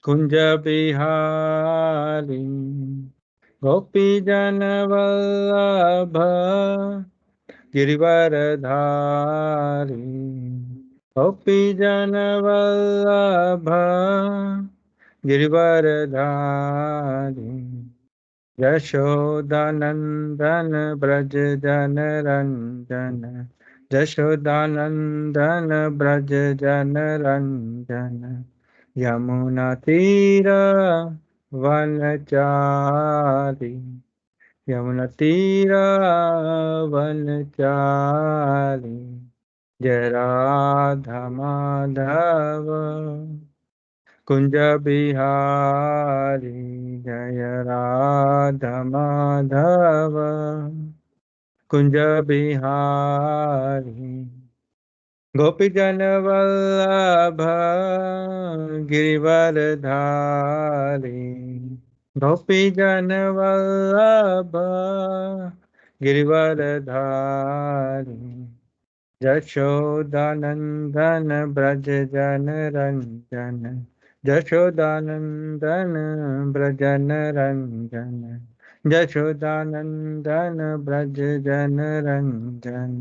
कुंज बिहारी गोपी जन वल्लभ गिरिवरधारी गोपी जन वल्लभ गिरिवरधारी यशोदानंदन ब्रज जन रंजन यशोदानंदन ब्रज जन रंजन यमुना तीर वनचारी यमुना तीर वनचारी जय राधा माधव कुंज बिहारी जय राधा माधव कुंज बिहारी गोपी जन वल्लभ गिरिवरधारी गोपी जन वल्लभ गिरिवरधारी यशोदानंदन ब्रज जन रंजन यशोदानंदन ब्रजन रंजन यशोदानंदन ब्रज जन रंजन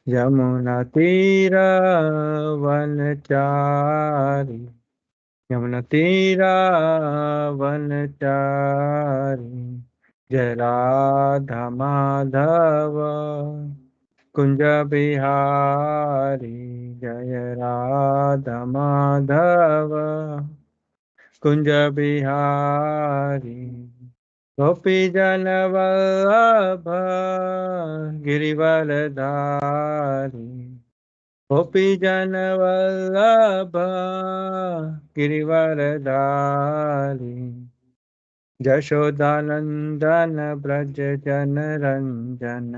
यमुना तीर वनचारी यमुना तीरा वनचारी जय राधा माधव कुंज बिहारी जय राधा माधव कुंज बिहारी गोपी जन वल्लभ गिरिवरधारी गोपी जन वल्लभ गिरिवरधारी यशोदानंदन ब्रज जन रंजन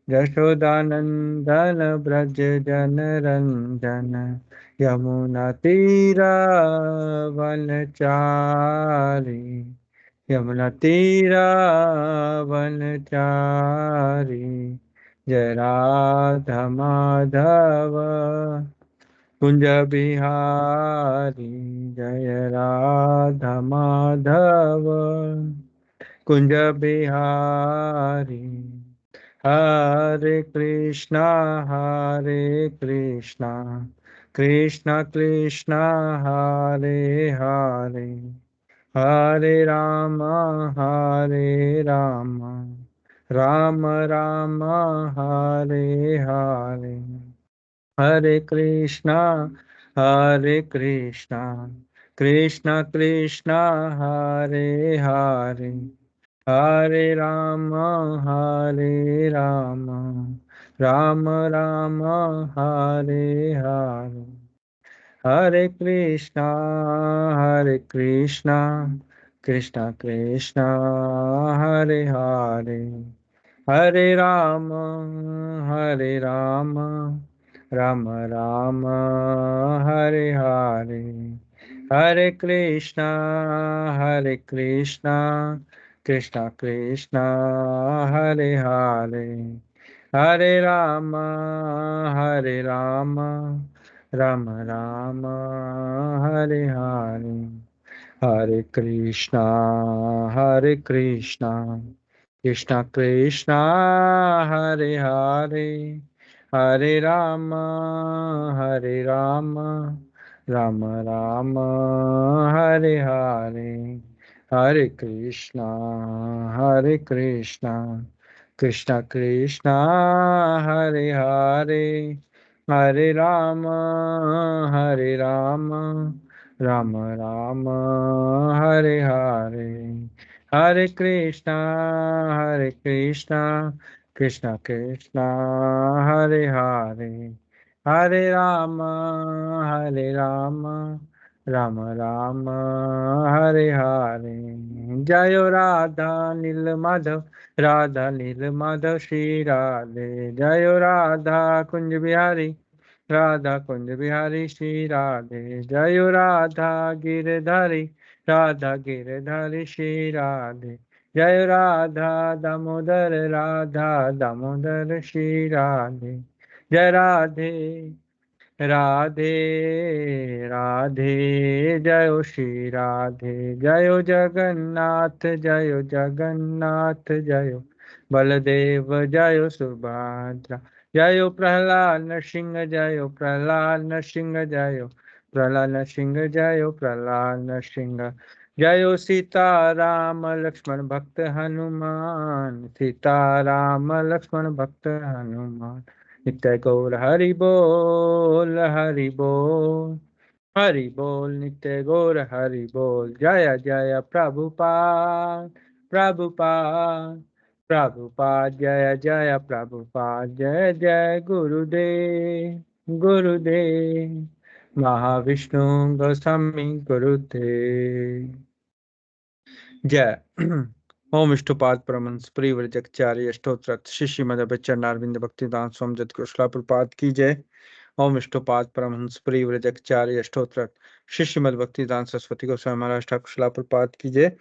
यशोदानंदन ब्रज जन रंजन यमुना तीरा वनचारी यमुना तीरा वनचारी जय राधा माधव कुंज बिहारी जय राधा माधव कुंज बिहारी हरे कृष्णा कृष्णा कृष्णा हरे हरे हरे राम राम राम हरे हरे हरे कृष्णा कृष्णा कृष्णा हरे हरे हरे राम राम राम हरे हरे हरे कृष्णा कृष्णा कृष्णा हरे हरे हरे राम राम राम हरे हरे हरे कृष्णा कृष्णा कृष्णा हरे हरे हरे राम राम राम हरे हरे हरे कृष्णा कृष्णा कृष्णा हरे हरे हरे राम राम राम हरे हरे हरे कृष्णा कृष्णा कृष्णा हरे हरे हरे राम राम राम हरे हरे हरे कृष्णा कृष्णा कृष्णा हरे हरे हरे राम राम राम हरे हरे जय राधा नील माधव राधा नील माधव श्री राधे जय राधा कुंज बिहारी राधा कुंज बिहारी श्री राधे जय राधा गिरधारी राधा गिरधारी श्री राधे जय राधा दामोदर श्री राधे जय राधे राधे राधे जयो श्री राधे, जयो जगन्नाथ जयो जगन्नाथ, जयो बलदेव जयो सुभद्रा, जयो प्रहलाद नरसिंह जयो प्रहलाद नरसिंह, जयो प्रहलाद नरसिंह जयो प्रहलाद नरसिंह, जयो सीता राम लक्ष्मण भक्त हनुमान, सीता राम लक्ष्मण भक्त हनुमान, नित्य गौर हरि बोल हरि बोल, हरि बोल नित्य गौर हरि बोल, जय जय प्रभुपाद प्रभुपाद प्रभुपाद, जय जय प्रभुपाद, जय जय गुरुदेव गुरुदेव, महाविष्णु गोस्वामी गुरुदेव जय। ओम विष्णुपाद परमहंस परिव्रजकचार्य अष्टोत्तरक्त शिष्य मध्य बच्चनारविंद भक्तिदान स्वामी जत कृष्णा प्रपात की जय। ओम विष्णुपाद परमहंस परिव्रजकचार्य अष्टोत्तरक्त शिष्य मध्य भक्तिदान सरस्वती गोस्वामी महाराज ठाकुर शिला प्रपात की जय।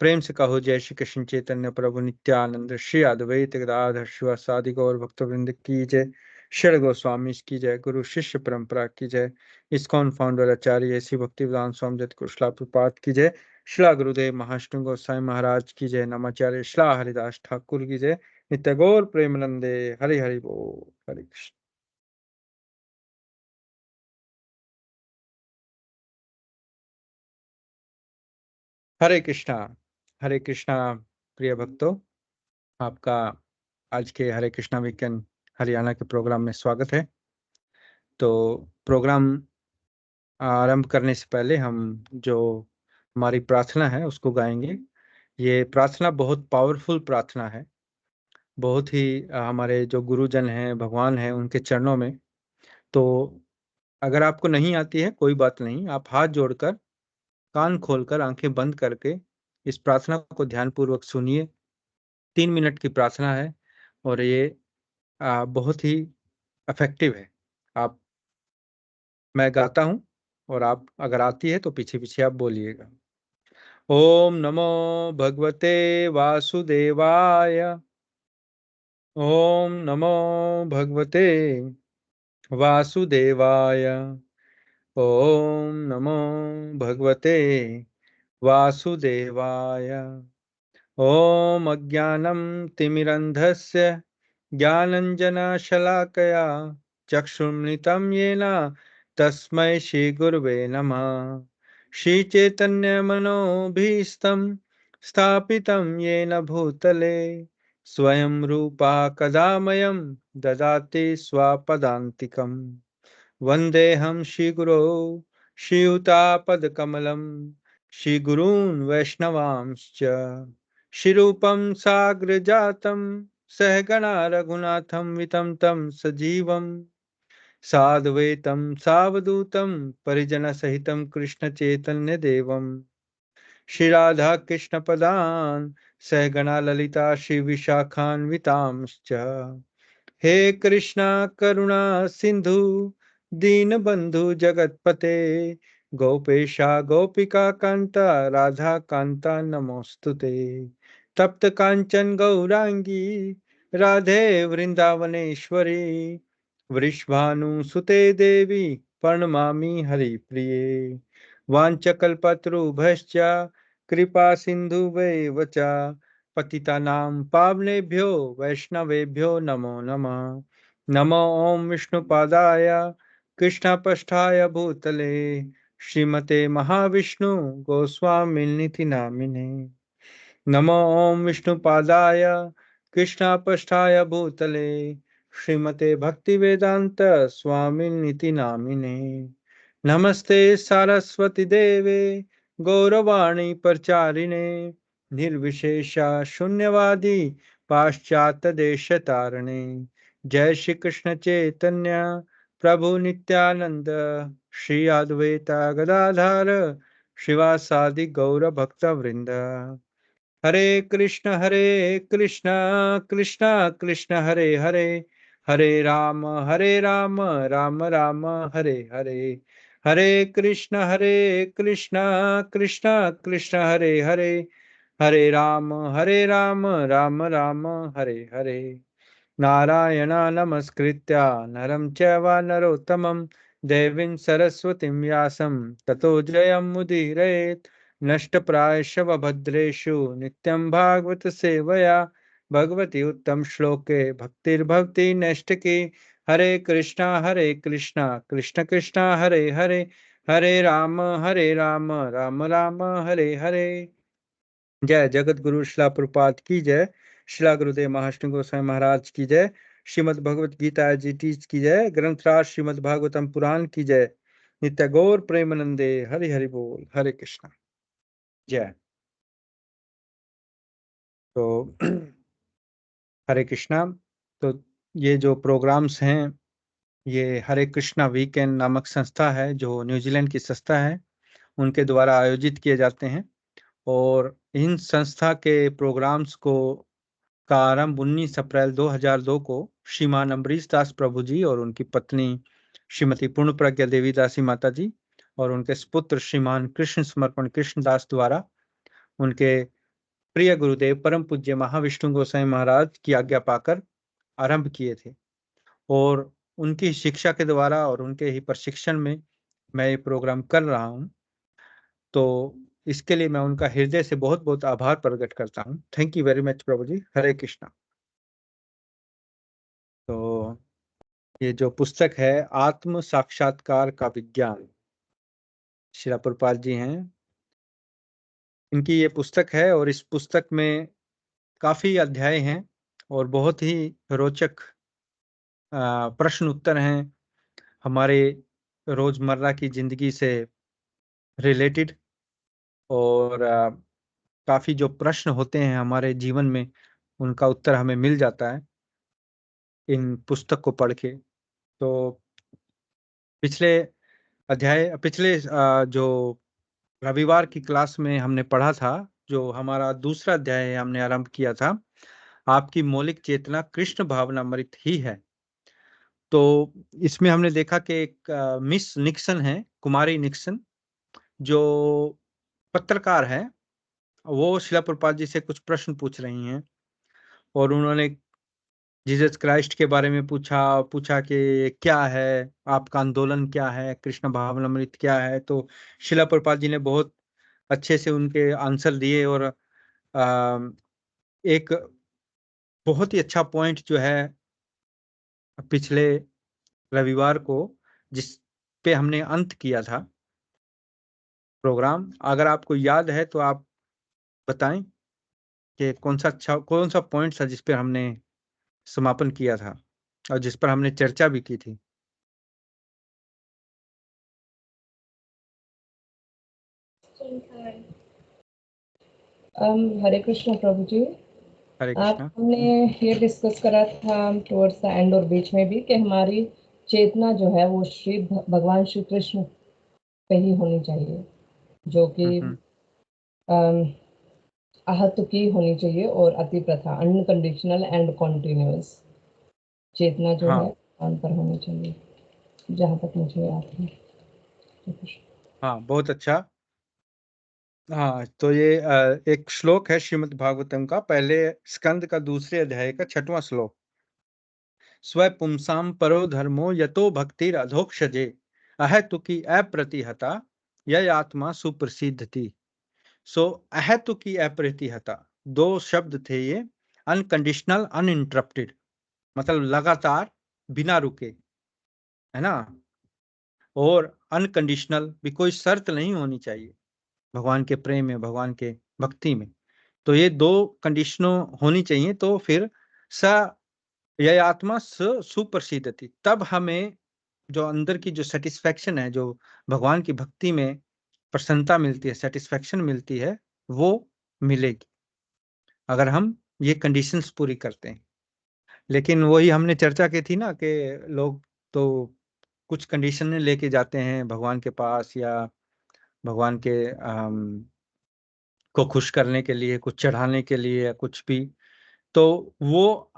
प्रेम से कहो जय श्री कृष्ण चैतन्य प्रभु नित्यानंद श्री अद्वैत गदाधर शिवासादि गौर भक्तवृंद की जय। शर गोस्वामी की जय। गुरु शिष्य परंपरा की जय। इस्कॉन फाउंडर आचार्य श्री भक्तिवेदांत स्वामी जत कृष्णा प्रपात की जय। शिला गुरुदेव महाष्टु गोसाई महाराज की जय। नमाचार्य शिला हरिदास ठाकुर की जय। नित्य गौर प्रेमनंदे हरि हरि बोल। हरे कृष्ण। हरे कृष्णा। हरे कृष्णा। प्रिय भक्तों, आपका आज के हरे कृष्णा वीकेंड हरियाणा के प्रोग्राम में स्वागत है। तो प्रोग्राम आरंभ करने से पहले हम जो हमारी प्रार्थना है उसको गाएंगे। ये प्रार्थना बहुत पावरफुल प्रार्थना है, बहुत ही हमारे जो गुरुजन हैं, भगवान हैं, उनके चरणों में। तो अगर आपको नहीं आती है कोई बात नहीं, आप हाथ जोड़कर, कान खोलकर, आंखें बंद करके इस प्रार्थना को ध्यानपूर्वक सुनिए। 3 मिनट की प्रार्थना है और ये बहुत ही इफेक्टिव है। आप मैं गाता हूं और आप अगर आती है तो पीछे पीछे आप बोलिएगा। ओम नमो भगवते वासुदेवाय, ओम नमो भगवते वासुदेवाय, ओम नमो भगवते वासुदेवाय, ओम अज्ञानं तिमिरन्धस्य ज्ञानञ्जनशलाकया चक्षुर्मृतं येन तस्मै श्रीगुरवे नमः। श्रीचैतन्यमनोभीष्टं स्थापितं येन भूतले स्वयं रूपा कदा मह्यं ददाति स्वपदान्तिकम्। वन्देऽहं श्रीगुरो श्रीयुतापदकमलं श्रीगुरून् वैष्णवांश्च श्रीरूपं साग्रजातं सहगणा रघुनाथं वितं तं सजीवं साद्वैतं सावधूतं परिजनसहितं कृष्णचैतन्यदेवं श्रीराधा कृष्णपदान् सहगणा ललिता श्रीविशाखान्वितांश्च। हे कृष्णा करुणा सिंधु दीनबंधु जगतपते गोपेशा गोपिका कांता राधा कांता नमोस्तुते। तप्त कांचन गौरांगी राधे वृंदावनेश्वरी वृषभानुसुते देवी प्रणमामि हरिप्रिये। वाञ्छकल्पतरुभ्यश्च कृपा सिन्धुवैव च पतितानां पावनेभ्यो वैष्णवेभ्यो नमो नमः। नमो ओम विष्णुपादाय कृष्णपृष्ठाय भूतले श्रीमते महाविष्णु गोस्वामिनिति नामिने। नमो ओम विष्णुपादाय कृष्णपृष्ठाय भूतले श्रीमते भक्तिवेदांत स्वामिनिति नामिने। नमस्ते सारस्वती देवे गौरवाणी प्रचारिणे निर्विशेषा शून्यवादी पाश्चात्य देश तारणे। जय श्री कृष्ण चैतन्य प्रभु नित्यानंद श्री अद्वैता गदाधर शिवासादि गौर भक्त वृंद। हरे कृष्ण कृष्ण कृष्ण हरे हरे, हरे राम राम राम हरे हरे। हरे कृष्ण कृष्ण कृष्ण हरे हरे, हरे राम राम राम हरे हरे। नारायण नमस्कृत्य नरं चैव नरोत्तमं देवीं सरस्वतीं व्यासं ततो जयमुदीरयेत्। नष्टप्रायशव भद्रेषु नित्यं भागवत सेवया। भगवती उत्तम श्लोके भक्तिर्भवति नैष्टिकी। हरे कृष्णा कृष्ण कृष्णा हरे हरे, हरे राम राम राम हरे हरे। जय जगत गुरु शिला प्रभुपाद की जय। शिला गुरुदेव महाराष्ट्र गोस्वामी महाराज की जय। श्रीमद् भगवत गीता जी टीच की जय। ग्रंथराज श्रीमद् भागवतम पुराण की जय। नित्य गौर प्रेमानंदे हरि हरि बोल। हरे कृष्णा। जय। तो हरे कृष्णा। तो ये जो प्रोग्राम्स हैं, ये हरे कृष्णा वीकेंड नामक संस्था है जो न्यूजीलैंड की संस्था है, उनके द्वारा आयोजित किए जाते हैं। और इन संस्था के प्रोग्राम्स को का आरंभ 19 अप्रैल 2002 को श्रीमान अम्बरीश दास प्रभु जी और उनकी पत्नी श्रीमती पूर्ण प्रज्ञा देवी दासी माता जी और उनके सुपुत्र श्रीमान कृष्ण समर्पण कृष्ण दास द्वारा उनके प्रिय गुरुदेव परम पूज्य महाविष्णु गोसाई महाराज की आज्ञा पाकर आरंभ किए थे। और उनकी शिक्षा के द्वारा और उनके ही प्रशिक्षण में मैं ये प्रोग्राम कर रहा हूँ। तो इसके लिए मैं उनका हृदय से बहुत बहुत आभार प्रकट करता हूँ। थैंक यू वेरी मच प्रभु जी। हरे कृष्णा। तो ये जो पुस्तक है आत्म साक्षात्कार का विज्ञान, श्रीला प्रभुपाद जी हैं, इनकी ये पुस्तक है। और इस पुस्तक में काफी अध्याय हैं और बहुत ही रोचक प्रश्न उत्तर हैं हमारे रोजमर्रा की जिंदगी से रिलेटेड। और काफी जो प्रश्न होते हैं हमारे जीवन में, उनका उत्तर हमें मिल जाता है इन पुस्तक को पढ़ के। तो पिछले जो रविवार की क्लास में हमने पढ़ा था, जो हमारा दूसरा अध्याय हमने आरंभ किया था, आपकी मौलिक चेतना कृष्ण भावनामृत ही है। तो इसमें हमने देखा कि एक मिस निक्सन है, कुमारी निक्सन, जो पत्रकार है, वो शिला प्रभुपाद जी से कुछ प्रश्न पूछ रही हैं। और उन्होंने जीसस क्राइस्ट के बारे में पूछा कि क्या है आपका आंदोलन, क्या है कृष्ण भावनामृत क्या है। तो शिला प्रभुपाद जी ने बहुत अच्छे से उनके आंसर दिए। और एक बहुत ही अच्छा पॉइंट जो है पिछले रविवार को, जिस पे हमने अंत किया था प्रोग्राम, अगर आपको याद है तो आप बताएं कि कौन सा पॉइंट था जिस पे हमने समापन किया था और जिस पर हमने चर्चा भी की थी। हरे कृष्ण प्रभु जी। हरे आप कृष्णा। हमने ये डिस्कस करा था टुवर्ड्स द एंड और बीच में भी कि हमारी चेतना जो है वो भगवान श्री कृष्ण पे ही होनी चाहिए, जो कि आहत की होनी चाहिए, और अति प्रथा अनकंडीशनल एंड कॉन्टिन्यूअस चेतना जो है भगवान पर होनी चाहिए, जहाँ तक मुझे याद है। हाँ, बहुत अच्छा। हाँ, तो ये एक श्लोक है श्रीमद् भागवतम का पहले स्कंद का दूसरे अध्याय का 6वां श्लोक। स्व पुंसाम परो धर्मो यतो भक्तिर अधोक्षजे अहेतुकी अप्रतिहता यह आत्मा सुप्रसिद्ध थी। सो अहेतुकी अप्रतिहता, दो शब्द थे ये। अनकंडीशनल, अनइंटरप्टेड, मतलब लगातार, बिना रुके, है ना। और अनकंडीशनल भी, कोई शर्त नहीं होनी चाहिए भगवान के प्रेम में, भगवान के भक्ति में। तो ये दो कंडीशनों होनी चाहिए। तो फिर स यह आत्मा सुप्रसिद्ध थी, तब हमें जो अंदर की जो सेटिस्फैक्शन है, जो भगवान की भक्ति में प्रसन्नता मिलती है, सेटिस्फैक्शन मिलती है, वो मिलेगी अगर हम ये कंडीशंस पूरी करते हैं। लेकिन वही हमने चर्चा की थी ना कि लोग तो कुछ कंडीशन लेके जाते हैं भगवान के पास, या भगवान के को खुश करने के लिए, कुछ चढ़ाने के लिए, या कुछ भी। तो वो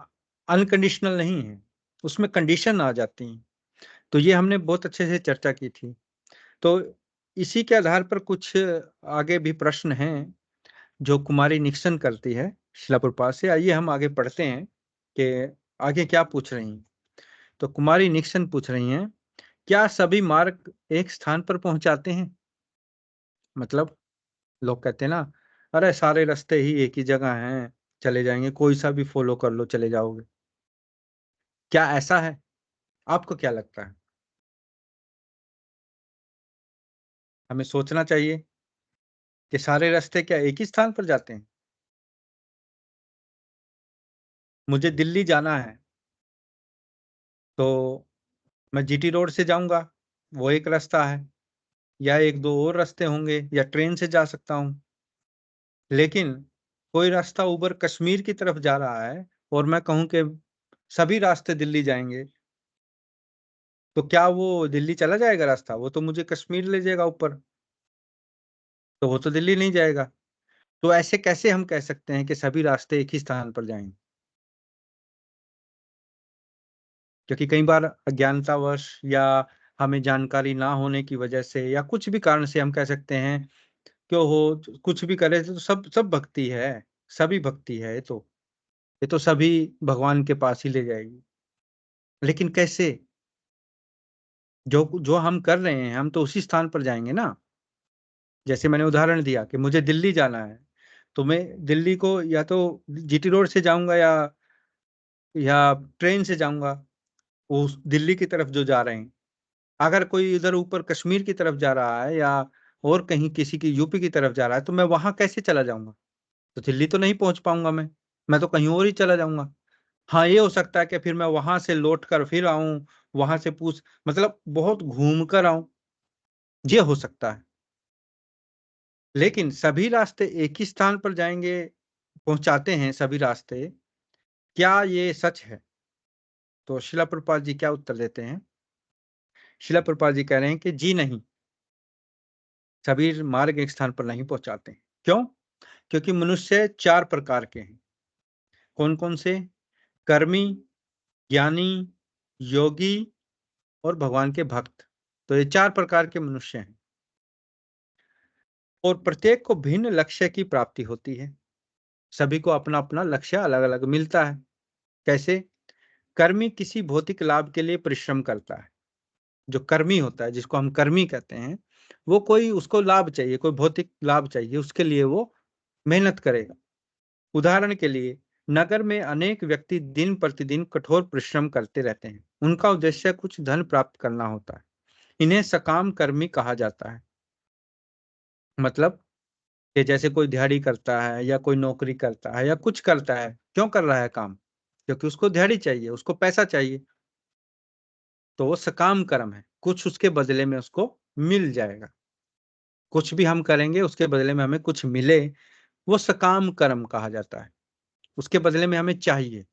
अनकंडीशनल नहीं है, उसमें कंडीशन आ जाती हैं। तो ये हमने बहुत अच्छे से चर्चा की थी। तो इसी के आधार पर कुछ आगे भी प्रश्न हैं जो कुमारी निक्सन करती है शिला प्रभुपाद से। आइए हम आगे पढ़ते हैं कि आगे क्या पूछ रही हैं। तो कुमारी निक्सन पूछ रही हैं क्या सभी मार्ग एक स्थान पर पहुंचाते हैं? मतलब लोग कहते हैं ना, अरे सारे रास्ते ही एक ही जगह हैं, चले जाएंगे, कोई सा भी फॉलो कर लो चले जाओगे। क्या ऐसा है? आपको क्या लगता है? हमें सोचना चाहिए कि सारे रास्ते क्या एक ही स्थान पर जाते हैं? मुझे दिल्ली जाना है, तो मैं जीटी रोड से जाऊंगा, वो एक रास्ता है, या एक दो और रास्ते होंगे, या ट्रेन से जा सकता हूं। लेकिन कोई रास्ता ऊपर कश्मीर की तरफ जा रहा है और मैं कहूं कि सभी रास्ते दिल्ली जाएंगे, तो क्या वो दिल्ली चला जाएगा रास्ता? वो तो मुझे कश्मीर ले जाएगा ऊपर, तो वो तो दिल्ली नहीं जाएगा। तो ऐसे कैसे हम कह सकते हैं कि सभी रास्ते एक ही स्थान पर जाएंगे? क्योंकि कई बार अज्ञानतावश या हमें जानकारी ना होने की वजह से या कुछ भी कारण से हम कह सकते हैं, क्यों हो कुछ भी करे तो सब सब भक्ति है, सभी भक्ति है, ये तो सभी भगवान के पास ही ले जाएगी। लेकिन कैसे? जो जो हम कर रहे हैं हम तो उसी स्थान पर जाएंगे ना। जैसे मैंने उदाहरण दिया कि मुझे दिल्ली जाना है, तो मैं दिल्ली को या तो जीटी रोड से जाऊंगा या ट्रेन से जाऊंगा, उस दिल्ली की तरफ जो जा रहे हैं। अगर कोई इधर ऊपर कश्मीर की तरफ जा रहा है या और कहीं किसी की यूपी की तरफ जा रहा है, तो मैं वहां कैसे चला जाऊंगा? तो दिल्ली तो नहीं पहुंच पाऊंगा मैं तो कहीं और ही चला जाऊंगा। हाँ, ये हो सकता है कि फिर मैं वहां से लौट कर फिर आऊं, वहां से पूछ मतलब बहुत घूम कर आऊं, ये हो सकता है। लेकिन सभी रास्ते एक ही स्थान पर जाएंगे, पहुंचाते हैं सभी रास्ते, क्या ये सच है? तो शिला प्रभुपाद जी क्या उत्तर देते हैं? शिला प्रभुपाद जी कह रहे हैं कि जी नहीं, सभी मार्ग एक स्थान पर नहीं पहुंचाते हैं। क्यों? क्योंकि मनुष्य चार प्रकार के हैं। कौन कौन से? कर्मी, ज्ञानी, योगी और भगवान के भक्त। तो ये चार प्रकार के मनुष्य हैं और प्रत्येक को भिन्न लक्ष्य की प्राप्ति होती है। सभी को अपना अपना लक्ष्य अलग अलग मिलता है। कैसे? कर्मी किसी भौतिक लाभ के लिए परिश्रम करता है। जो कर्मी होता है, जिसको हम कर्मी कहते हैं, वो कोई उसको लाभ चाहिए, कोई भौतिक लाभ चाहिए, उसके लिए वो मेहनत करेगा। उदाहरण के लिए नगर में अनेक व्यक्ति दिन प्रतिदिन कठोर परिश्रम करते रहते हैं। उनका उद्देश्य कुछ धन प्राप्त करना होता है। इन्हें सकाम कर्मी कहा जाता है। मतलब कि जैसे कोई दिहाड़ी करता है या कोई नौकरी करता है या कुछ करता है, क्यों कर रहा है काम? क्योंकि उसको दिहाड़ी चाहिए, उसको पैसा चाहिए, तो वो सकाम कर्म है, कुछ उसके बदले में उसको मिल जाएगा। कुछ भी हम करेंगे उसके बदले में हमें कुछ मिले, वो सकाम कर्म कहा जाता है। उसके बदले में हमें चाहिए,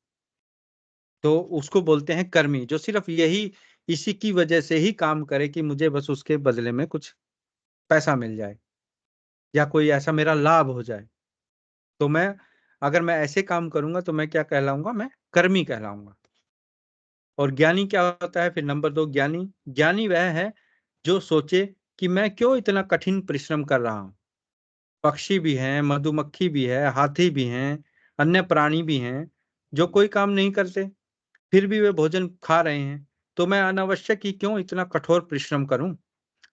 तो उसको बोलते हैं कर्मी, जो सिर्फ यही इसी की वजह से ही काम करे कि मुझे बस उसके बदले में कुछ पैसा मिल जाए या कोई ऐसा मेरा लाभ हो जाए। तो मैं अगर मैं ऐसे काम करूंगा तो मैं क्या कहलाऊंगा? मैं कर्मी कहलाऊंगा। और ज्ञानी क्या होता है? फिर नंबर दो, ज्ञानी। ज्ञानी वह है जो सोचे कि मैं क्यों इतना कठिन परिश्रम कर रहा हूं। पक्षी भी हैं, मधुमक्खी भी है, हाथी भी हैं, अन्य प्राणी भी हैं जो कोई काम नहीं करते, फिर भी वे भोजन खा रहे हैं। तो मैं अनावश्यक ही क्यों इतना कठोर परिश्रम करूं?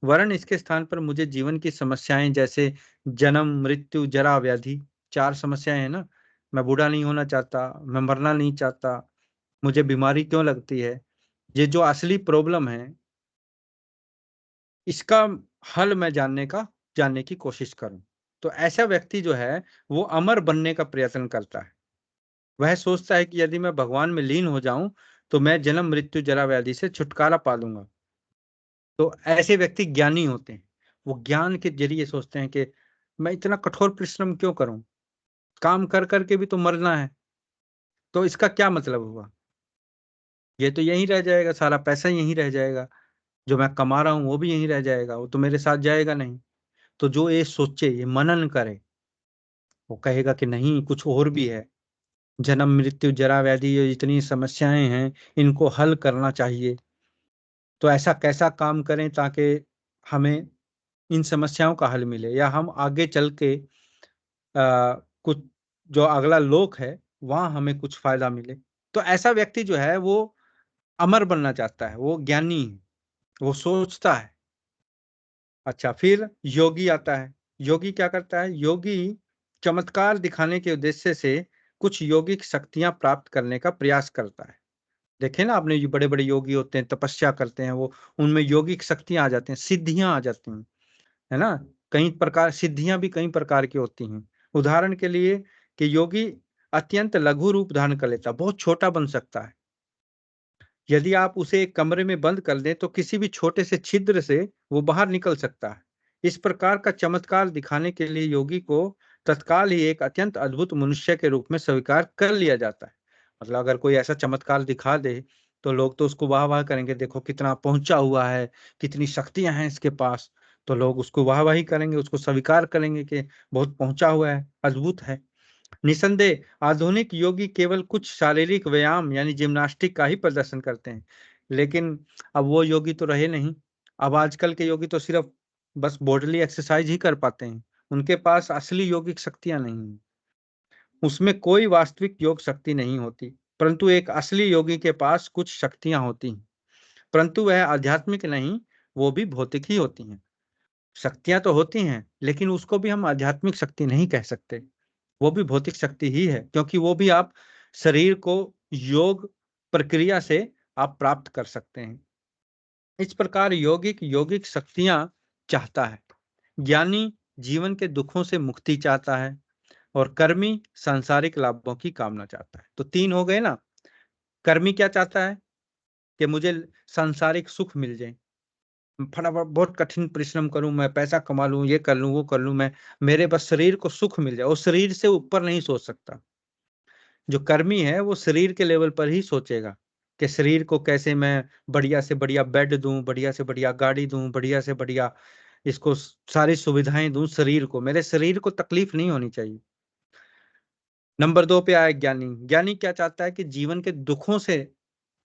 वरन इसके स्थान पर मुझे जीवन की समस्याएं जैसे जन्म, मृत्यु, जरा, व्याधि, चार समस्याएं हैं ना। मैं बूढ़ा नहीं होना चाहता, मैं मरना नहीं चाहता, मुझे बीमारी क्यों लगती है, ये जो असली प्रॉब्लम है, इसका हल मैं जानने की कोशिश करूं। तो ऐसा व्यक्ति जो है वो अमर बनने का प्रयत्न करता है। वह सोचता है कि यदि मैं भगवान में लीन हो जाऊं तो मैं जन्म, मृत्यु, जरा, व्याधि से छुटकारा पा लूंगा। तो ऐसे व्यक्ति ज्ञानी होते हैं। वो ज्ञान के जरिए सोचते हैं कि मैं इतना कठोर परिश्रम क्यों करूं, काम कर करके भी तो मरना है, तो इसका क्या मतलब हुआ? ये तो यहीं रह जाएगा, सारा पैसा यहीं रह जाएगा, जो मैं कमा रहा हूं वो भी यहीं रह जाएगा, वो तो मेरे साथ जाएगा नहीं। तो जो ये सोचे, ये मनन करे, वो कहेगा कि नहीं, कुछ और भी है। जन्म, मृत्यु, जरा, व्याधि, ये जितनी समस्याएं हैं, इनको हल करना चाहिए। तो ऐसा कैसा काम करें ताकि हमें इन समस्याओं का हल मिले या हम आगे चल के कुछ जो अगला लोक है वहां हमें कुछ फायदा मिले। तो ऐसा व्यक्ति जो है वो अमर बनना चाहता है, वो ज्ञानी है। वो सोचता है। अच्छा, फिर योगी आता है। योगी क्या करता है? योगी चमत्कार दिखाने के उद्देश्य से कुछ योगिक शक्तियां प्राप्त करने का प्रयास करता है। देखे ना आपने, जो बड़े बड़े योगी होते हैं, तपस्या करते हैं, वो उनमें योगिक शक्तियां आ जाती हैं, सिद्धियां आ जाती हैं, है ना। कई प्रकार सिद्धियां भी कई प्रकार की होती हैं। उदाहरण के लिए कि योगी अत्यंत लघु रूप धारण कर लेता है, बहुत छोटा बन सकता है। यदि आप उसे एक कमरे में बंद कर दें तो किसी भी छोटे से छिद्र से वो बाहर निकल सकता है। इस प्रकार का चमत्कार दिखाने के लिए योगी को तत्काल ही एक अत्यंत अद्भुत मनुष्य के रूप में स्वीकार कर लिया जाता है। मतलब अगर कोई ऐसा चमत्कार दिखा दे तो लोग तो उसको वाह वाह करेंगे, देखो कितना पहुंचा हुआ है, कितनी शक्तियां हैं इसके पास। तो लोग उसको वाह वाही करेंगे, उसको स्वीकार करेंगे कि बहुत पहुंचा हुआ है, अद्भुत है। निसंदेह आधुनिक योगी केवल कुछ शारीरिक व्यायाम यानी जिम्नास्टिक का ही प्रदर्शन करते हैं, लेकिन अब वो योगी तो रहे नहीं। अब आजकल के योगी तो सिर्फ बस बॉडीली एक्सरसाइज ही कर पाते हैं, उनके पास असली योगिक शक्तियां नहीं हैं। उसमें कोई वास्तविक योग शक्ति नहीं होती, परंतु एक असली योगी के पास कुछ शक्तियां होती हैं, परंतु वह आध्यात्मिक नहीं, वो भी भौतिक ही होती हैं। शक्तियां तो होती हैं, लेकिन उसको भी हम आध्यात्मिक शक्ति नहीं कह सकते, वो भी भौतिक शक्ति ही है, क्योंकि वो भी आप शरीर को योग प्रक्रिया से आप प्राप्त कर सकते हैं। इस प्रकार यौगिक यौगिक शक्तियां चाहता है। ज्ञानी जीवन के दुखों से मुक्ति चाहता है और कर्मी सांसारिक लाभों की कामना चाहता है। तो तीन हो गए ना। कर्मी क्या चाहता है? कि मुझे सांसारिक सुख मिल जाए, फटाफट बहुत कठिन परिश्रम करूं, मैं पैसा कमा लूं, ये कर लूं, वो कर लूं, मैं मेरे बस शरीर को सुख मिल जाए। वो शरीर से ऊपर नहीं सोच सकता। जो कर्मी है वो शरीर के लेवल पर ही सोचेगा कि शरीर को कैसे मैं बढ़िया से बढ़िया बेड दूं, बढ़िया से बढ़िया गाड़ी दूं, बढ़िया से बढ़िया इसको सारी सुविधाएं दूं। शरीर को, मेरे शरीर को तकलीफ नहीं होनी चाहिए। नंबर 2 पे आया ज्ञानी। ज्ञानी क्या चाहता है? कि जीवन के दुखों से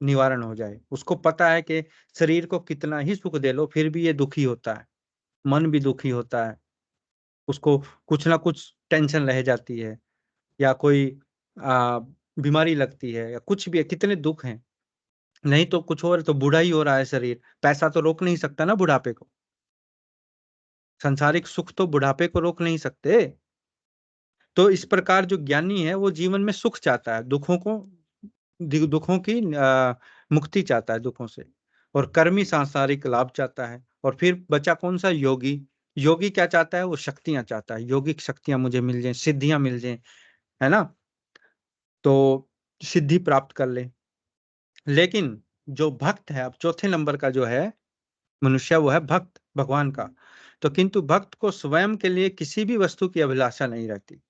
निवारण हो जाए। उसको पता है कि शरीर को कितना ही सुख दे लो फिर भी ये दुखी होता है, मन भी दुखी होता है, उसको कुछ ना कुछ टेंशन रह जाती है, या कोई आ, बीमारी लगती है, या कुछ भी है, कितने दुख हैं। नहीं तो कुछ और, तो बूढ़ा ही हो रहा है शरीर, पैसा तो रोक नहीं सकता ना बुढ़ापे को। सांसारिक सुख तो बुढ़ापे को रोक नहीं सकते। तो इस प्रकार जो ज्ञानी है वो जीवन में सुख चाहता है, दुखों की मुक्ति चाहता है, दुखों से। और कर्मी सांसारिक लाभ चाहता है। और फिर बचा कौन सा? योगी। योगी क्या चाहता है? वो शक्तियां चाहता है, योगिक शक्तियां मुझे मिल जाएं, सिद्धियां मिल जाएं, है ना। तो सिद्धि प्राप्त कर ले। लेकिन जो भक्त है, अब चौथे नंबर का जो है मनुष्य, वो है भक्त भगवान का। तो किंतु भक्त को स्वयं के लिए किसी भी वस्तु की अभिलाषा नहीं रहती।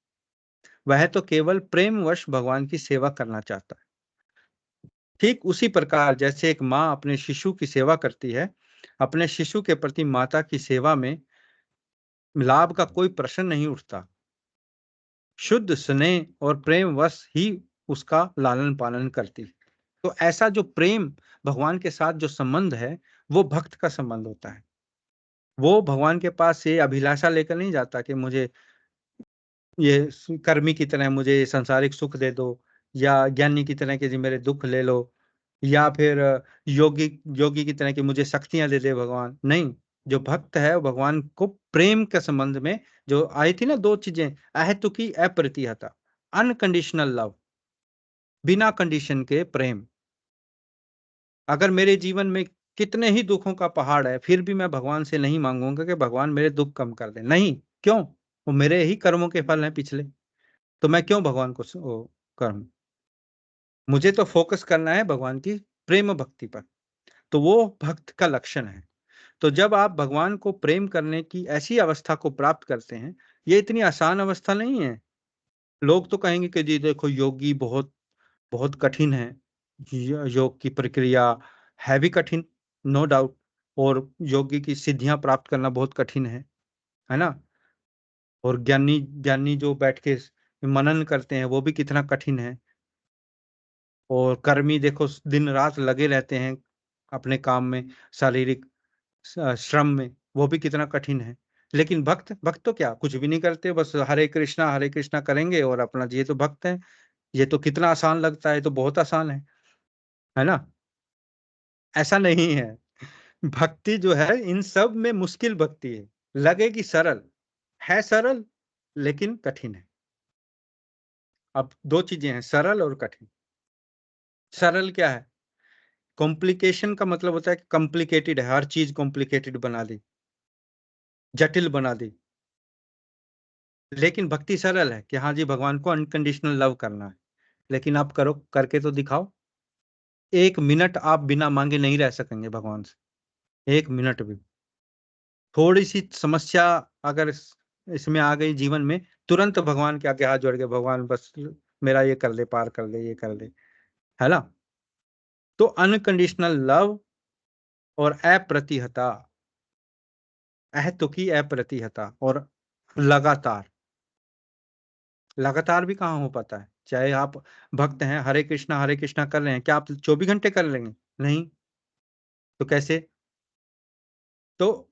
वह तो केवल प्रेमवश भगवान की सेवा करना चाहता है। ठीक उसी प्रकार जैसे एक माँ अपने शिशु की सेवा करती है, अपने शिशु के प्रति माता की सेवा में लाभ का कोई प्रश्न नहीं उठता। शुद्ध स्नेह और प्रेम वश ही उसका लालन पालन करती है। तो ऐसा जो प्रेम, भगवान के साथ जो संबंध है, वो भक्त का संबंध होता है। वो भगवान के पास ये अभिलाषा लेकर नहीं जाता कि मुझे ये कर्मी की तरह मुझे सांसारिक सुख दे दो, या ज्ञानी की तरह कि जी मेरे दुख ले लो, या फिर योगी योगी की तरह कि मुझे शक्तियां दे दे भगवान। नहीं, जो भक्त है वो भगवान को प्रेम के संबंध में, जो आई थी ना दो चीजें, अहेतुकी अप्रतिहता, अनकंडीशनल लव, बिना कंडीशन के प्रेम। अगर मेरे जीवन में कितने ही दुखों का पहाड़ है फिर भी मैं भगवान से नहीं मांगूंगा कि भगवान मेरे दुख कम कर दे। नहीं, क्यों? वो मेरे ही कर्मों के फल हैं पिछले, तो मैं क्यों भगवान को वो करूं? मुझे तो फोकस करना है भगवान की प्रेम भक्ति पर। तो वो भक्त का लक्षण है। तो जब आप भगवान को प्रेम करने की ऐसी अवस्था को प्राप्त करते हैं, ये इतनी आसान अवस्था नहीं है। लोग तो कहेंगे कि जी देखो योगी बहुत बहुत कठिन है, योग की प्रक्रिया है भी कठिन, नो डाउट। और योगी की सिद्धियां प्राप्त करना बहुत कठिन है ना। और ज्ञानी ज्ञानी जो बैठ के मनन करते हैं वो भी कितना कठिन है। और कर्मी देखो दिन रात लगे रहते हैं अपने काम में, शारीरिक श्रम में, वो भी कितना कठिन है। लेकिन भक्त, भक्त तो क्या कुछ भी नहीं करते, बस हरे कृष्णा करेंगे और अपना, ये तो भक्त है। ये तो कितना आसान लगता है, तो बहुत आसान है ना। ऐसा नहीं है। भक्ति जो है इन सब में मुश्किल भक्ति है, लगेगी सरल, है सरल लेकिन कठिन है। अब दो चीजें हैं, सरल और कठिन। सरल क्या है? कॉम्प्लिकेशन का मतलब होता है कि कॉम्प्लिकेटेड है, हर चीज कॉम्प्लिकेटेड बना दी, जटिल बना दी। लेकिन भक्ति सरल है कि हाँ जी भगवान को अनकंडीशनल लव करना है, लेकिन आप करो, करके तो दिखाओ। 1 मिनट आप बिना मांगे नहीं रह सकेंगे भगवान से, 1 मिनट भी। थोड़ी सी समस्या अगर इसमें आ गई जीवन में, तुरंत भगवान के आगे हाथ जोड़ के, भगवान बस मेरा ये कर दे, पार कर दे, ये कर दे, है ना। तो अनकंडीशनल लव और अप्रतिहता, अहतो की अप्रतिहता, और लगातार, लगातार भी कहाँ हो पाता है। चाहे आप भक्त हैं, हरे कृष्णा कर रहे हैं, क्या आप 24 घंटे कर लेंगे? नहीं। तो कैसे? तो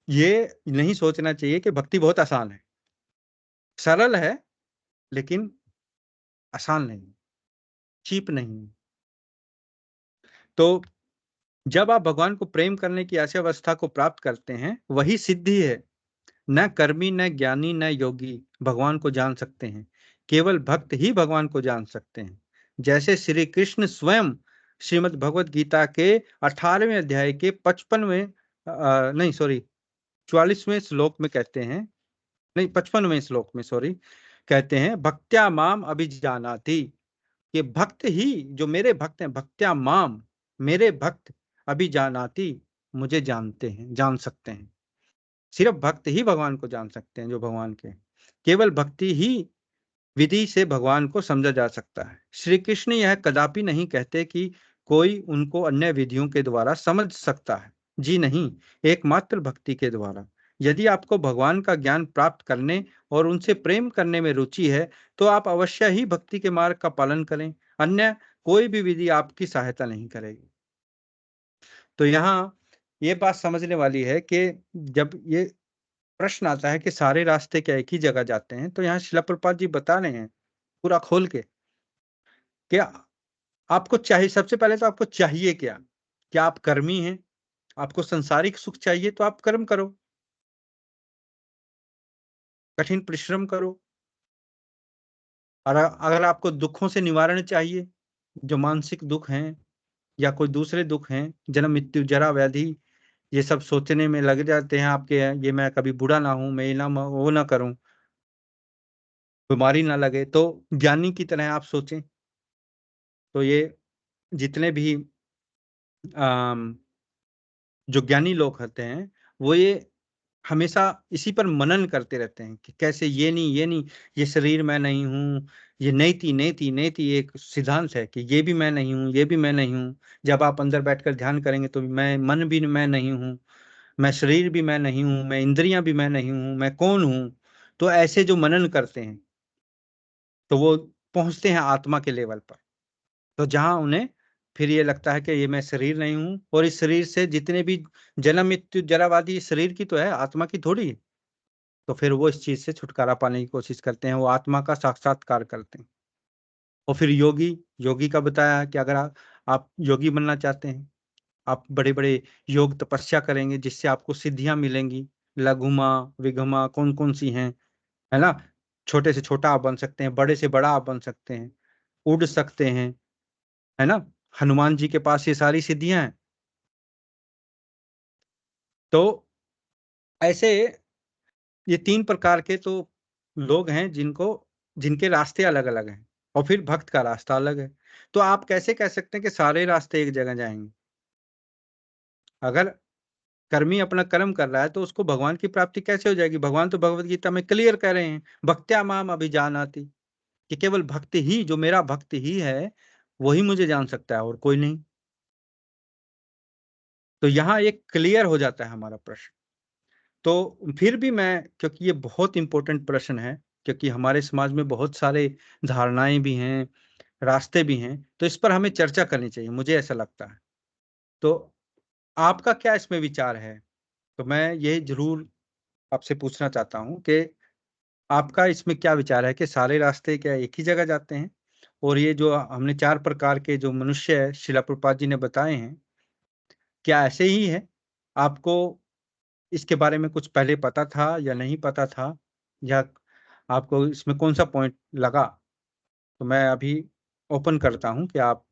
ये नहीं सोचना चाहिए कि भक्ति बहुत आसान है। सरल है लेकिन आसान नहीं, चीप नहीं। तो जब आप भगवान को प्रेम करने की ऐसी अवस्था को प्राप्त करते हैं, वही सिद्धि है। न कर्मी, न ज्ञानी, न योगी भगवान को जान सकते हैं, केवल भक्त ही भगवान को जान सकते हैं। जैसे श्री कृष्ण स्वयं श्रीमद् भगवत गीता के 18वें अध्याय के 55वें नहीं सॉरी 44वें श्लोक में कहते हैं, नहीं 55वें श्लोक में सॉरी, कहते हैं भक्त्या माम अभिजानाति, कि भक्त ही, जो मेरे भक्त हैं, भक्त्या माम, मेरे भक्त, अभिजानाति, मुझे जानते हैं, जान सकते हैं। सिर्फ भक्त ही भगवान को जान सकते हैं, जो भगवान के, केवल भक्ति ही विधि से भगवान को समझा जा सकता है। श्री कृष्ण यह कदापि नहीं कहते कि कोई उनको अन्य विधियों के द्वारा समझ सकता है, जी नहीं, एकमात्र भक्ति के द्वारा। यदि आपको भगवान का ज्ञान प्राप्त करने और उनसे प्रेम करने में रुचि है, तो आप अवश्य ही भक्ति के मार्ग का पालन करें, अन्य कोई भी विधि आपकी सहायता नहीं करेगी। तो यहाँ ये बात समझने वाली है कि जब ये प्रश्न आता है कि सारे रास्ते क्या एक ही जगह जाते हैं, तो यहाँ शिला प्रभुपाद जी बता रहे हैं पूरा खोल के, क्या आपको चाहिए। सबसे पहले तो आपको चाहिए क्या? क्या आप कर्मी हैं? आपको सांसारिक सुख चाहिए तो आप कर्म करो, कठिन परिश्रम करो। और अगर आपको दुखों से निवारण चाहिए, जो मानसिक दुख हैं या कोई दूसरे दुख हैं, जन्म मृत्यु जरा व्याधि, ये सब सोचने में लग जाते हैं आपके, ये मैं कभी बूढ़ा ना हूं, मैं ये ना वो ना करूं, बीमारी ना लगे, तो ज्ञानी की तरह आप सोचें। तो ये जितने भी जो ज्ञानी लोग होते हैं, वो ये हमेशा इसी पर मनन करते रहते हैं कि कैसे ये नहीं, ये नहीं, ये शरीर मैं नहीं हूँ, ये नेति नेति नेति एक सिद्धांत है कि ये भी मैं नहीं हूँ, ये भी मैं नहीं हूँ। जब आप अंदर बैठकर ध्यान करेंगे तो मैं, मन भी मैं नहीं हूँ, मैं शरीर भी मैं नहीं हूँ, मैं इंद्रियां भी मैं नहीं हूँ, मैं कौन हूँ। तो ऐसे जो मनन करते हैं, तो वो पहुंचते हैं आत्मा के लेवल पर। तो जहां उन्हें फिर ये लगता है कि ये मैं शरीर नहीं हूँ, और इस शरीर से जितने भी जन्म मृत्यु जरावादी शरीर की तो है, आत्मा की थोड़ी है। तो फिर वो इस चीज से छुटकारा पाने की कोशिश करते हैं, वो आत्मा का साक्षात्कार करते हैं। और फिर योगी, योगी का बताया कि अगर आप योगी बनना चाहते हैं, आप बड़े बड़े योग तपस्या करेंगे जिससे आपको सिद्धियां मिलेंगी। लघुमा विघमा कौन कौन सी हैं, है ना। छोटे से छोटा आप बन सकते हैं, बड़े से बड़ा आप बन सकते हैं, उड़ सकते हैं, है ना। हनुमान जी के पास ये सारी सिद्धियां हैं। तो ऐसे ये 3 प्रकार के तो लोग हैं जिनको, जिनके रास्ते अलग अलग हैं, और फिर भक्त का रास्ता अलग है। तो आप कैसे कह सकते हैं कि सारे रास्ते एक जगह जाएंगे? अगर कर्मी अपना कर्म कर रहा है तो उसको भगवान की प्राप्ति कैसे हो जाएगी? भगवान तो भगवत गीता में क्लियर कह रहे हैं, भक्त्या माम अभिजानाति, कि केवल भक्त ही, जो मेरा भक्त ही है, वही मुझे जान सकता है और कोई नहीं। तो यहाँ एक क्लियर हो जाता है हमारा प्रश्न। तो फिर भी मैं, क्योंकि ये बहुत इंपॉर्टेंट प्रश्न है, क्योंकि हमारे समाज में बहुत सारे धारणाएं भी हैं, रास्ते भी हैं, तो इस पर हमें चर्चा करनी चाहिए, मुझे ऐसा लगता है। तो आपका क्या इसमें विचार है? तो मैं ये जरूर आपसे पूछना चाहता हूँ कि आपका इसमें क्या विचार है कि सारे रास्ते क्या एक ही जगह जाते हैं? और ये जो हमने 4 प्रकार के जो मनुष्य है शिला प्रभुपाद जी ने बताए हैं, क्या ऐसे ही है? आपको इसके बारे में कुछ पहले पता था या नहीं पता था, या आपको इसमें कौन सा पॉइंट लगा? तो मैं अभी ओपन करता हूं कि आप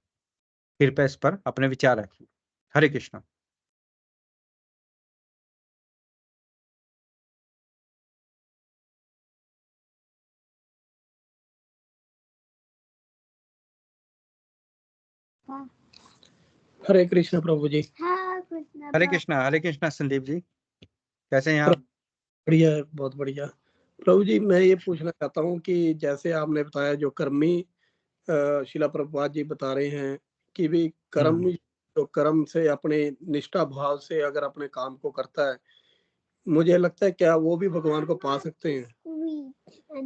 कृपया इस पर अपने विचार रखिए। हरे कृष्णा। हरे कृष्ण प्रभु जी। हरे कृष्णा संदीप जी, कैसे हैं आप? बढ़िया है, बहुत बढ़िया। प्रभु जी, मैं ये पूछना चाहता हूँ कि जैसे आपने बताया जो कर्मी शिला प्रभुपाद जी बता रहे हैं कि भी कर्म, जो कर्म से अपने निष्ठा भाव से अगर अपने काम को करता है, मुझे लगता है क्या वो भी भगवान को पा सकते हैं?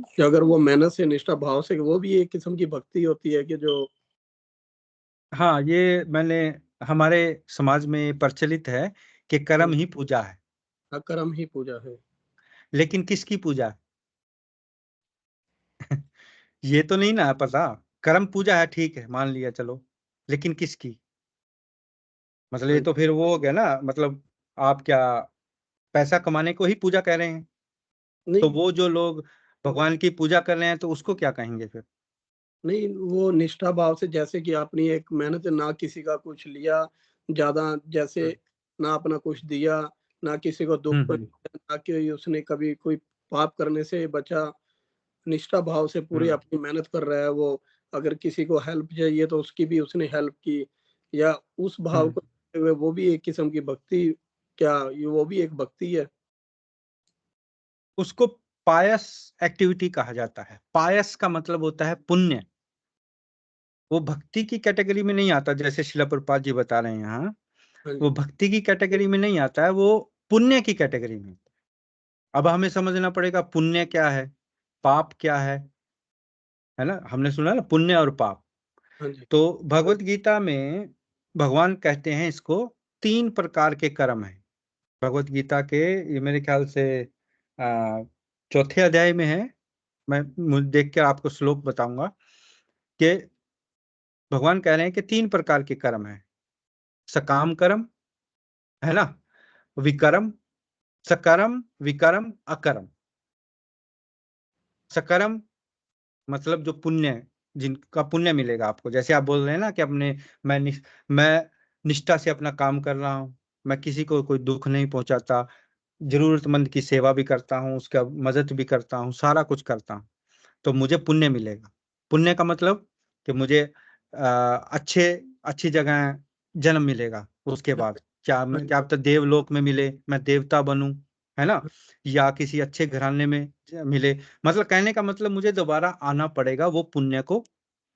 कि अगर वो मेहनत से निष्ठा भाव से, वो भी एक किस्म की भक्ति होती है कि जो। हाँ, ये मैंने हमारे समाज में प्रचलित है कि कर्म ही पूजा है। कर्म ही पूजा है। लेकिन किसकी पूजा है? ये तो नहीं ना पता। कर्म पूजा है, ठीक है, मान लिया, चलो, लेकिन किसकी? मतलब ये तो फिर वो हो गया ना, मतलब आप क्या पैसा कमाने को ही पूजा कह रहे हैं? तो नहीं वो जो लोग भगवान की पूजा कर रहे हैं तो उसको क्या कहेंगे फिर? नहीं, वो निष्ठा भाव से, जैसे कि आपने एक मेहनत, ना किसी का कुछ लिया ज्यादा, जैसे ना अपना कुछ दिया, ना किसी को दुख हम्म पहुंचाया, ना कि उसने कभी कोई पाप करने से बचा, निष्ठा भाव से पूरी हम्म अपनी मेहनत कर रहा है वो। अगर किसी को हेल्प चाहिए तो उसकी भी उसने हेल्प की, या उस भाव हम्म को देखते हुए, वो भी एक किस्म की भक्ति, क्या ये वो भी एक भक्ति है? उसको पायस एक्टिविटी कहा जाता है। पायस का मतलब होता है पुण्य। वो भक्ति की कैटेगरी में नहीं आता, जैसे शिला प्रभुपाद जी बता रहे हैं यहाँ। हाँ वो जी। भक्ति की कैटेगरी में नहीं आता है, वो पुण्य की कैटेगरी में। अब हमें समझना पड़ेगा पुण्य क्या है, पाप क्या है ना? हमने सुना ना पुण्य और पाप। हाँ जी। तो भगवत गीता में भगवान कहते हैं इसको 3 प्रकार के कर्म है। भगवत गीता के, ये मेरे ख्याल से चौथे अध्याय में है। मैं देख कर आपको श्लोक बताऊंगा कि भगवान कह रहे हैं कि 3 प्रकार के कर्म है। सकाम कर्म, है ना, विकर्म, सकर्म, विकर्म, अकर्म। सकर्म मतलब जो पुण्य, जिनका पुण्य मिलेगा आपको, जैसे आप बोल रहे हैं ना कि अपने मैं निष्ठा से अपना काम कर रहा हूँ, मैं किसी को कोई दुख नहीं पहुंचाता, जरूरतमंद की सेवा भी करता हूँ, उसका मदद भी करता हूँ, सारा कुछ करता हूँ, तो मुझे पुण्य मिलेगा। पुण्य का मतलब कि मुझे अच्छे अच्छी जगह जन्म मिलेगा। उसके बाद हाँ क्या जी। तो देवलोक में मिले, मैं देवता बनूं, है ना, या किसी अच्छे घराने में मिले। मतलब कहने का मतलब मुझे दोबारा आना पड़ेगा वो पुण्य को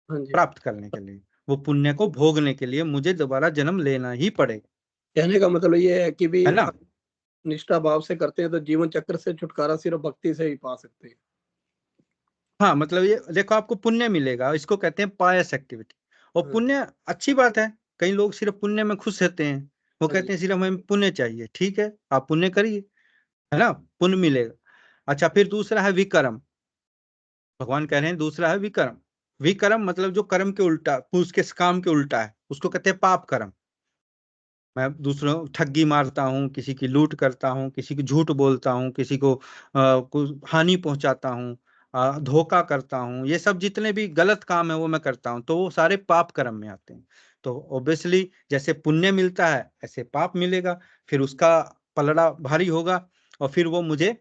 हाँ जी। प्राप्त करने के लिए, वो पुण्य को भोगने के लिए मुझे दोबारा जन्म लेना ही पड़ेगा, कहने का मतलब ये है कि भी है ना? निष्ठा भाव से करते हैं तो जीवन चक्र से छुटकारा सिर्फ भक्ति से ही पा सकते हैं। हाँ, मतलब ये देखो, आपको पुण्य मिलेगा, इसको कहते हैं पायस एक्टिविटी। और हाँ। पुण्य अच्छी बात है। कई लोग सिर्फ पुण्य में खुश रहते हैं, वो हाँ जी। कहते हैं सिर्फ हमें पुण्य चाहिए। ठीक है, आप पुण्य करिए, है ना, पुण्य मिलेगा। अच्छा, फिर दूसरा है विकर्म। भगवान कह रहे हैं दूसरा है विकर्म। विकर्म मतलब जो कर्म के उल्टा, उसके काम के उल्टा है, उसको कहते हैं पाप कर्म। मैं दूसरों ठगी मारता हूँ, किसी की लूट करता हूँ, किसी की झूठ बोलता हूँ, किसी को कुछ हानि पहुंचाता हूँ, धोखा करता हूँ, ये सब जितने भी गलत काम है वो मैं करता हूँ, तो वो सारे पाप कर्म में आते हैं। तो ऑब्वियसली जैसे पुण्य मिलता है ऐसे पाप मिलेगा, फिर उसका पलड़ा भारी होगा, और फिर वो मुझे